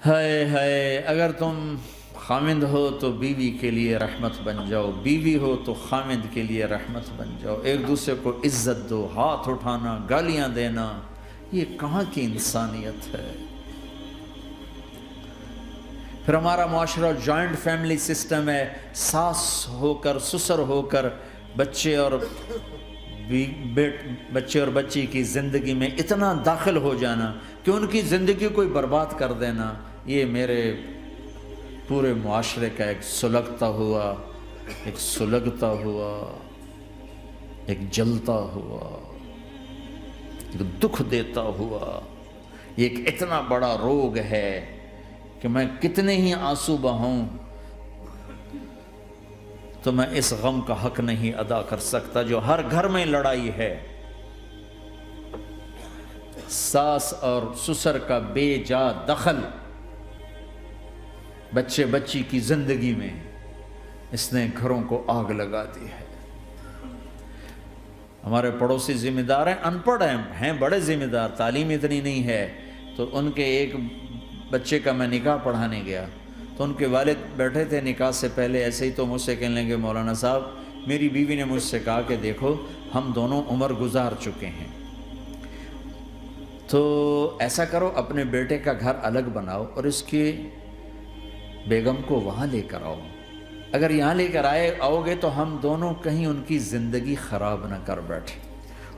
ہائے ہائے، اگر تم خامند ہو تو بیوی کے لیے رحمت بن جاؤ، بیوی ہو تو خامند کے لیے رحمت بن جاؤ، ایک دوسرے کو عزت دو، ہاتھ اٹھانا، گالیاں دینا، یہ کہاں کی انسانیت ہے؟ پھر ہمارا معاشرہ جوائنٹ فیملی سسٹم ہے، ساس ہو کر سسر ہو کر بچے اور بچی کی زندگی میں اتنا داخل ہو جانا کہ ان کی زندگی کوئی برباد کر دینا، یہ میرے پورے معاشرے کا ایک سلگتا ہوا، ایک جلتا ہوا، ایک دکھ دیتا ہوا، یہ ایک اتنا بڑا روگ ہے کہ میں کتنے ہی آنسو بہاؤں تو میں اس غم کا حق نہیں ادا کر سکتا جو ہر گھر میں لڑائی ہے، ساس اور سسر کا بے جا دخل بچی کی زندگی میں، اس نے گھروں کو آگ لگا دی ہے۔ ہمارے پڑوسی ذمہ دار ہیں، ان پڑھ ہیں بڑے ذمہ دار، تعلیم اتنی نہیں ہے، تو ان کے ایک بچے کا میں نکاح پڑھانے گیا تو ان کے والد بیٹھے تھے نکاح سے پہلے، ایسے ہی تو مجھ سے کہنے لگے مولانا صاحب میری بیوی نے مجھ سے کہا کہ دیکھو ہم دونوں عمر گزار چکے ہیں، تو ایسا کرو اپنے بیٹے کا گھر الگ بناؤ اور اس کی بیگم کو وہاں لے کر آؤ، اگر یہاں لے کر آؤ گے تو ہم دونوں کہیں ان کی زندگی خراب نہ کر بیٹھیں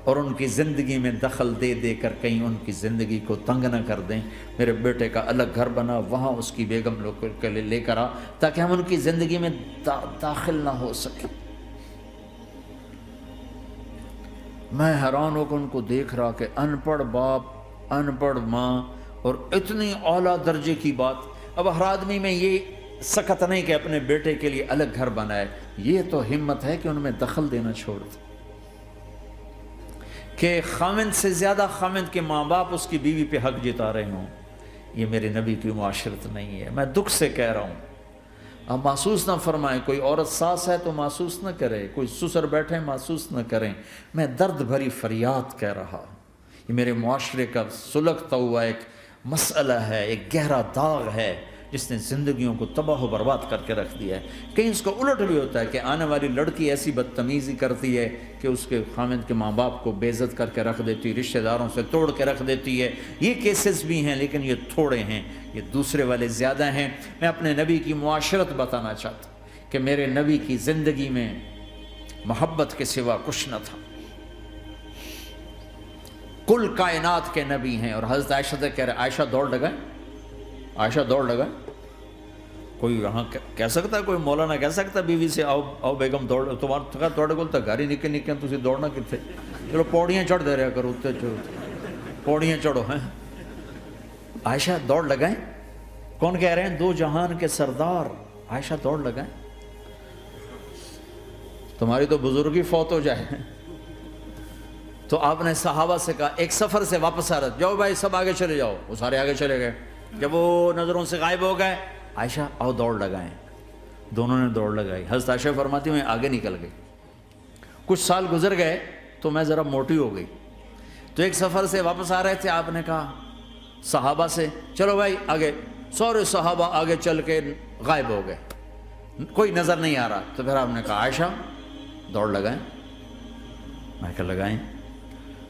اور ان کی زندگی میں دخل دے دے کر کہیں ان کی زندگی کو تنگ نہ کر دیں، میرے بیٹے کا الگ گھر بنا، وہاں اس کی بیگم لوگ کے لے کر آ تاکہ ہم ان کی زندگی میں داخل نہ ہو سکیں۔ میں حیران ہو کر ان کو دیکھ رہا کہ ان پڑھ باپ، ان پڑھ ماں، اور اتنی اعلیٰ درجے کی بات۔ اب ہر آدمی میں یہ سخت نہیں کہ اپنے بیٹے کے لیے الگ گھر بنائے، یہ تو ہمت ہے کہ ان میں دخل دینا چھوڑ دے، کہ خامند سے زیادہ خامند کے ماں باپ اس کی بیوی پہ حق جتا رہے ہوں، یہ میرے نبی کی معاشرت نہیں ہے۔ میں دکھ سے کہہ رہا ہوں، آپ محسوس نہ فرمائیں، کوئی عورت ساس ہے تو محسوس نہ کرے، کوئی سسر بیٹھے محسوس نہ کریں، میں درد بھری فریاد کہہ رہا، یہ میرے معاشرے کا سلگتا ہوا ایک مسئلہ ہے، ایک گہرا داغ ہے جس نے زندگیوں کو تباہ و برباد کر کے رکھ دیا ہے۔ کہیں اس کا الٹ بھی ہوتا ہے کہ آنے والی لڑکی ایسی بدتمیزی کرتی ہے کہ اس کے خامند کے ماں باپ کو بے عزت کر کے رکھ دیتی، رشتہ داروں سے توڑ کے رکھ دیتی ہے، یہ کیسز بھی ہیں لیکن یہ تھوڑے ہیں، یہ دوسرے والے زیادہ ہیں۔ میں اپنے نبی کی معاشرت بتانا چاہتا ہوں کہ میرے نبی کی زندگی میں محبت کے سوا کچھ نہ تھا، کل کائنات کے نبی ہیں۔ اور حضرت عائشہ سے کہہ رہے عائشہ دوڑ لگائیں، عائشہ دوڑ لگائیں، کوئی یہاں کہہ سکتا ہے، کوئی مولانا کہہ سکتا بیوی سے آؤ بیگم دوڑ، تمہارے کو تو گھر ہی نکل تسی دوڑنا کتنے، چلو پوڑیاں چڑھ دے رہا کرو، پوڑیاں چڑھو ہیں۔ عائشہ دوڑ لگائیں، کون کہہ رہے ہیں؟ دو جہان کے سردار عائشہ دوڑ لگائیں، تمہاری تو بزرگی فوت ہو جائے۔ تو آپ نے صحابہ سے کہا ایک سفر سے واپس آ رہا، جاؤ بھائی سب آگے چلے جاؤ، وہ سارے آگے چلے گئے، جب وہ نظروں سے غائب ہو گئے عائشہ آؤ دوڑ لگائیں، دونوں نے دوڑ لگائی۔ حضرت عائشہ فرماتی ہیں آگے نکل گئی، کچھ سال گزر گئے تو میں ذرا موٹی ہو گئی، تو ایک سفر سے واپس آ رہے تھے، آپ نے کہا صحابہ سے چلو بھائی آگے، سارے صحابہ آگے چل کے غائب ہو گئے، کوئی نظر نہیں آ رہا، تو پھر آپ نے کہا عائشہ دوڑ لگائیں، میں کہا لگائیں،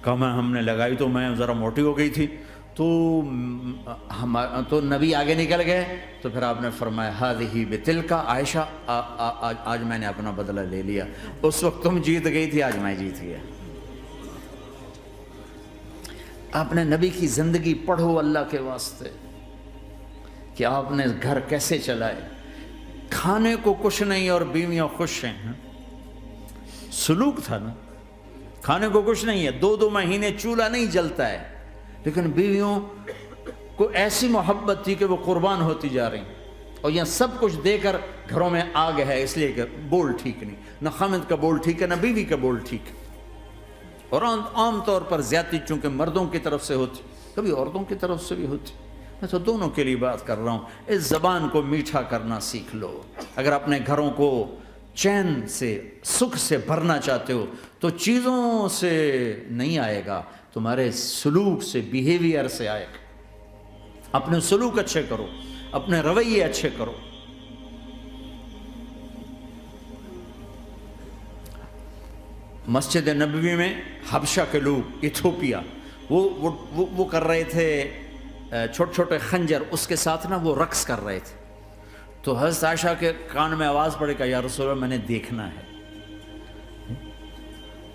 کہا میں ہم نے لگائی تو میں ذرا موٹی ہو گئی تھی، تو نبی آگے نکل گئے، تو پھر آپ نے فرمایا ہذہ بتلک، عائشہ آج میں نے اپنا بدلہ لے لیا، اس وقت تم جیت گئی تھی، آج میں جیت گیا۔ آپ نے نبی کی زندگی پڑھو اللہ کے واسطے کہ آپ نے گھر کیسے چلائے، کھانے کو کچھ نہیں اور بیویاں خوش ہیں، سلوک تھا نا، کھانے کو کچھ نہیں ہے، 2 مہینے چولہا نہیں جلتا ہے، لیکن بیویوں کو ایسی محبت تھی کہ وہ قربان ہوتی جا رہی، اور یہاں سب کچھ دے کر گھروں میں آگ ہے، اس لیے کہ بول ٹھیک نہیں، نہ خامد کا بول ٹھیک ہے نہ بیوی کا بول ٹھیک ہے، اور عام طور پر زیادتی چونکہ مردوں کی طرف سے ہوتی، کبھی عورتوں کی طرف سے بھی ہوتی، میں تو دونوں کے لیے بات کر رہا ہوں۔ اس زبان کو میٹھا کرنا سیکھ لو، اگر اپنے گھروں کو چین سے سکھ سے بھرنا چاہتے ہو تو چیزوں سے نہیں آئے گا، تمہارے سلوک سے، بیہیویئر سے آئے گا۔ اپنے سلوک اچھے کرو، اپنے رویے اچھے کرو۔ مسجد نبوی میں حبشہ کے لوگ، ایتھوپیا، وہ کر رہے تھے چھوٹے چھوٹے خنجر، اس کے ساتھ نا وہ رقص کر رہے تھے۔ تو حضرت عائشہ کے کان میں آواز پڑے کہ یا رسول اللہ میں نے دیکھنا ہے۔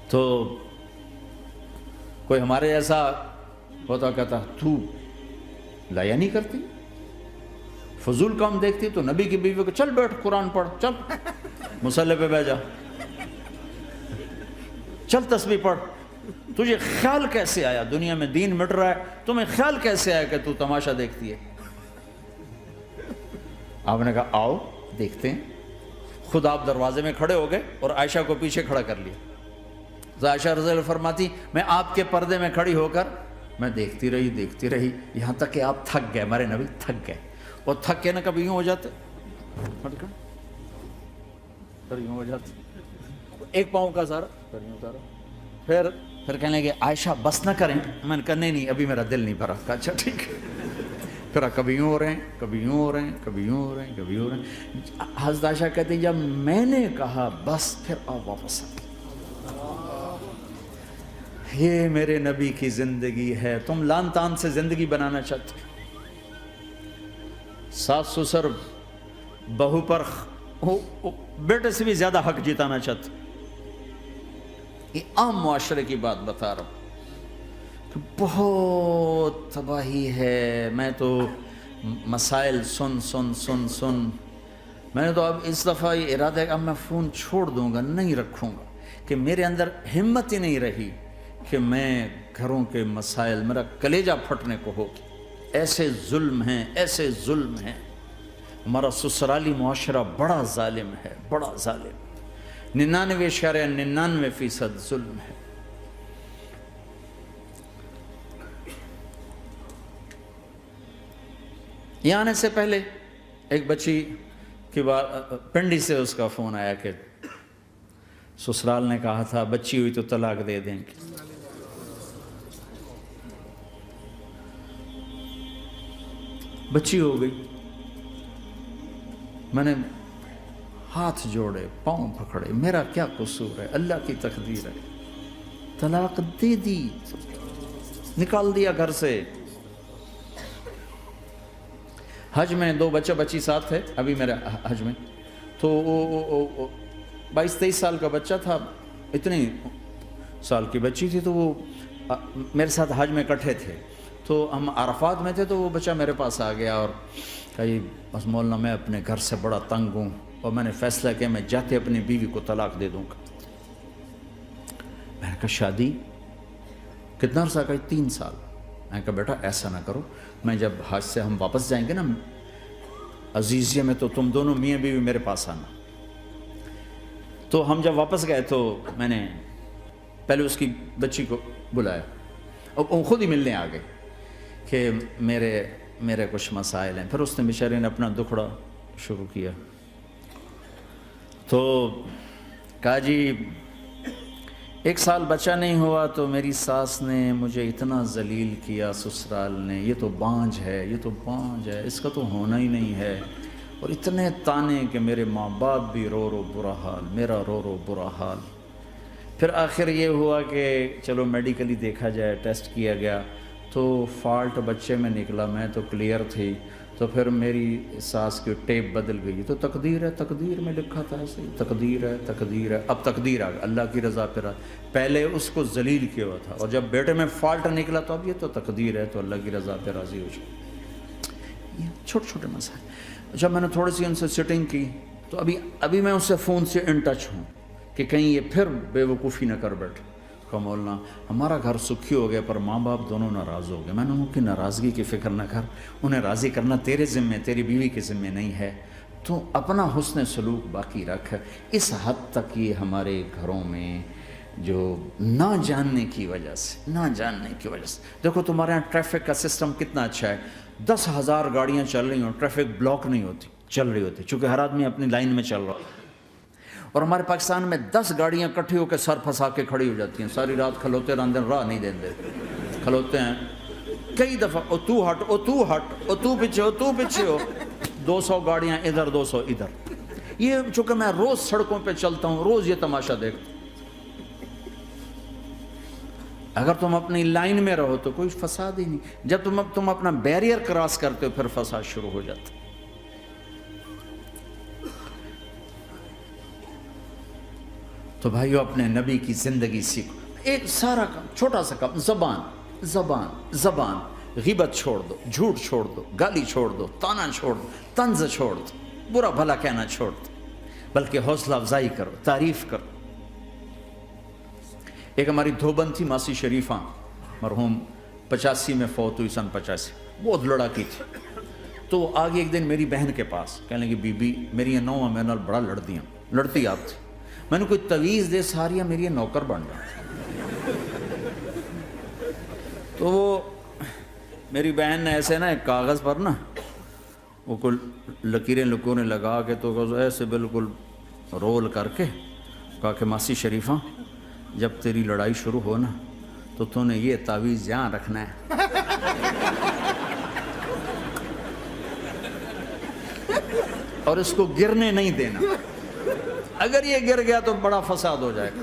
تو کوئی ہمارے ایسا ہوتا کہتا تو لایا نہیں کرتی، فضول کام دیکھتی، تو نبی کی بیوی کو چل بیٹھ قرآن پڑھ، چل مصلی پہ بیٹھ جا، چل تسبیح پڑھ۔ تجھے خیال کیسے آیا؟ دنیا میں دین مٹ رہا ہے، تمہیں خیال کیسے آیا کہ تو تماشا دیکھتی ہے؟ آپ نے کہا آؤ دیکھتے ہیں۔ خود آپ دروازے میں کھڑے ہو گئے اور عائشہ کو پیچھے کھڑا کر لیا۔ عائشہ رضی اللہ فرماتی میں آپ کے پردے میں کھڑی ہو کر میں دیکھتی رہی یہاں تک کہ آپ تھک گئے، ہمارے نبی تھک گئے، اور تھک کے نا کبھی یوں ہو جاتے، یوں ہو جاتے، ایک پاؤں کا سارا پھر کہنے لگے عائشہ بس نہ کریں۔ میں نے کہا نہیں ابھی میرا دل نہیں بھرا۔ کہا اچھا ٹھیک ہے۔ پھر کبھی یوں ہو رہے ہیں، کبھی یوں ہو رہے ہیں، کبھی یوں ہو رہے ہیں، کبھی یوں ہو رہے ہیں۔ حضرت عائشہ کہتے ہیں جب میں نے کہا بس، پھر آپ واپس آ گئے۔ یہ میرے نبی کی زندگی ہے۔ تم لان تان سے زندگی بنانا چاہتے، ساس سسر بہو پر بیٹے سے بھی زیادہ حق جتانا چاہتے۔ یہ عام معاشرے کی بات بتا رہا ہوں کہ بہت تباہی ہے۔ میں تو مسائل سن میں نے تو اب اس دفعہ یہ ارادہ ہے کہ اب میں فون چھوڑ دوں گا، نہیں رکھوں گا، کہ میرے اندر ہمت ہی نہیں رہی کہ میں گھروں کے مسائل، میرا کلیجہ پھٹنے کو ہو۔ ایسے ظلم ہیں۔ ہمارا سسرالی معاشرہ بڑا ظالم ہے، بڑا ظالم، 99.99% ظلم ہے۔ یہاں آنے سے پہلے ایک بچی کی پنڈی سے اس کا فون آیا کہ سسرال نے کہا تھا بچی ہوئی تو طلاق دے دیں گے۔ بچی ہو گئی، میں نے ہاتھ جوڑے، پاؤں پکڑے، میرا کیا قصور ہے، اللہ کی تقدیر ہے، طلاق دے دی، نکال دیا گھر سے۔ حج میں 2 بچی ساتھ تھے ابھی میرے حج میں، تو 22-23 سال کا بچہ تھا، اتنی سال کی بچی تھی، تو وہ میرے ساتھ حج میں اکٹھے تھے۔ تو ہم عرفات میں تھے، تو وہ بچہ میرے پاس آ گیا اور کہا بس مولانا میں اپنے گھر سے بڑا تنگ ہوں اور میں نے فیصلہ کیا میں جاتے اپنی بیوی کو طلاق دے دوں گا۔ میں نے کہا شادی کتنا عرصہ کا؟ 3 سال۔ میں نے کہا بیٹا ایسا نہ کرو، میں جب حج سے ہم واپس جائیں گے نا عزیزیہ میں، تو تم دونوں میاں بیوی میرے پاس آنا۔ تو ہم جب واپس گئے تو میں نے پہلے اس کی بچی کو بلایا اور وہ خود ہی ملنے آ گئے کہ میرے کچھ مسائل ہیں۔ پھر اس نے بیچارے نے اپنا دکھڑا شروع کیا، تو کہا جی 1 سال بچہ نہیں ہوا تو میری ساس نے مجھے اتنا ذلیل کیا سسرال نے، یہ تو بانجھ ہے، اس کا تو ہونا ہی نہیں ہے، اور اتنے تانے کہ میرے ماں باپ بھی رو برا حال، میرا رو برا حال۔ پھر آخر یہ ہوا کہ چلو میڈیکلی دیکھا جائے، ٹیسٹ کیا گیا تو فالٹ بچے میں نکلا، میں تو کلیئر تھی، تو پھر میری ساس کی ٹیپ بدل گئی۔ تو تقدیر میں لکھا تھا ایسے، تقدیر ہے، اب تقدیر آ گئی، اللہ کی رضا پہ پہلے اس کو ذلیل کیا ہوا تھا، اور جب بیٹے میں فالٹ نکلا تو اب یہ تو تقدیر ہے، تو اللہ کی رضا پہ راضی ہو جائے۔ یہ چھوٹے مسائل۔ جب میں نے تھوڑی سی ان سے سٹنگ کی تو ابھی میں اس سے فون سے ان ٹچ ہوں کہ کہیں یہ پھر بے وقوفی نہ کر بیٹھ۔ کہا مولانا ہمارا گھر سکھی ہو گیا پر ماں باپ دونوں ناراض ہو گئے۔ میں نے ان کی ناراضگی کی فکر نہ کر، انہیں راضی کرنا تیرے ذمے، تیری بیوی کے ذمے نہیں ہے، تو اپنا حسن سلوک باقی رکھ۔ اس حد تک یہ ہمارے گھروں میں جو نہ جاننے کی وجہ سے دیکھو تمہارے یہاں ٹریفک کا سسٹم کتنا اچھا ہے، 10,000 گاڑیاں چل رہی ہوں، ٹریفک بلاک نہیں ہوتی، چل رہی ہوتی، چونکہ ہر آدمی اپنی لائن میں چل رہا ہے۔ اور ہمارے پاکستان میں 10 گاڑیاں کٹھی ہو کے سر پھنسا کے کھڑی ہو جاتی ہیں، ساری رات کھلوتے رہتے ہیں، راہ نہیں دیں، کھلوتے ہیں کئی دفعہ او تو ہٹ او تو ہٹ او تو پیچھے ہو 200 گاڑیاں ادھر 200 ادھر. یہ چونکہ میں روز سڑکوں پہ چلتا ہوں, روز یہ تماشا دیکھتا ہوں. اگر تم اپنی لائن میں رہو تو کوئی فساد ہی نہیں. جب تم اپنا بیریئر کراس کرتے ہو پھر فساد شروع ہو جاتا. تو بھائیو اپنے نبی کی زندگی سیکھو. ایک سارا کام, چھوٹا سا کام, زبان. غیبت چھوڑ دو, جھوٹ چھوڑ دو, گالی چھوڑ دو, تانا چھوڑ دو, طنز چھوڑ دو, برا بھلا کہنا چھوڑ دو, بلکہ حوصلہ افزائی کرو, تعریف کرو. ایک ہماری دھوبن تھی ماسی شریفہ, مرحوم 85 میں فوت ہوئی, سن 85, بہت لڑاکی تھی. تو وہ آگے ایک دن میری بہن کے پاس کہنے لگی, بی بی میری یہ نوہ میرے نال بڑا لڑتی آپ تھی, میں نے کوئی تویز دے ساریا میری یہ نوکر بن جائے. تو وہ میری بہن نے ایسے نا ایک کاغذ پر نا وہ کوئی لکیریں لکونے لگا کے تو ایسے بالکل رول کر کے کہا کہ ماسی شریفہ جب تیری لڑائی شروع ہو نا تو تو نے یہ تعویذ یہاں رکھنا ہے اور اس کو گرنے نہیں دینا. اگر یہ گر گیا تو بڑا فساد ہو جائے گا.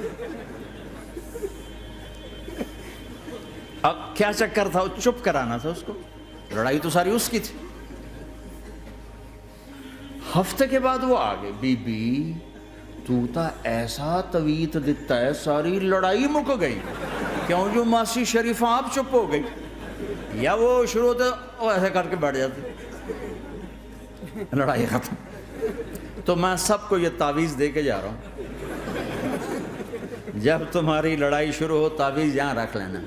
اب کیا چکر تھا, چپ کرانا تھا اس کو, لڑائی تو ساری اس کی تھی. ہفتے کے بعد وہ آگے, بی بی تو تا ایسا تویت دیتا ہے ساری لڑائی مک گئی. کیوں, جو ماسی شریفہ آپ چپ ہو گئی, یا وہ شروع ہوتے وہ ایسے کر کے بیٹھ جاتے, لڑائی ختم. تو میں سب کو یہ تعویذ دے کے جا رہا ہوں, جب تمہاری لڑائی شروع ہو تعویذ یہاں رکھ لینا,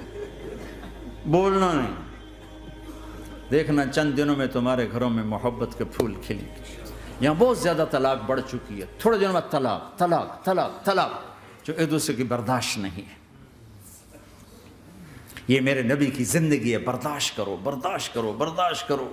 بولنا نہیں. دیکھنا چند دنوں میں تمہارے گھروں میں محبت کے پھول کھلیں گے. یہاں بہت زیادہ طلاق بڑھ چکی ہے, تھوڑے دنوں میں طلاق جو ایک دوسرے کی برداشت نہیں ہے. یہ میرے نبی کی زندگی ہے, برداشت کرو.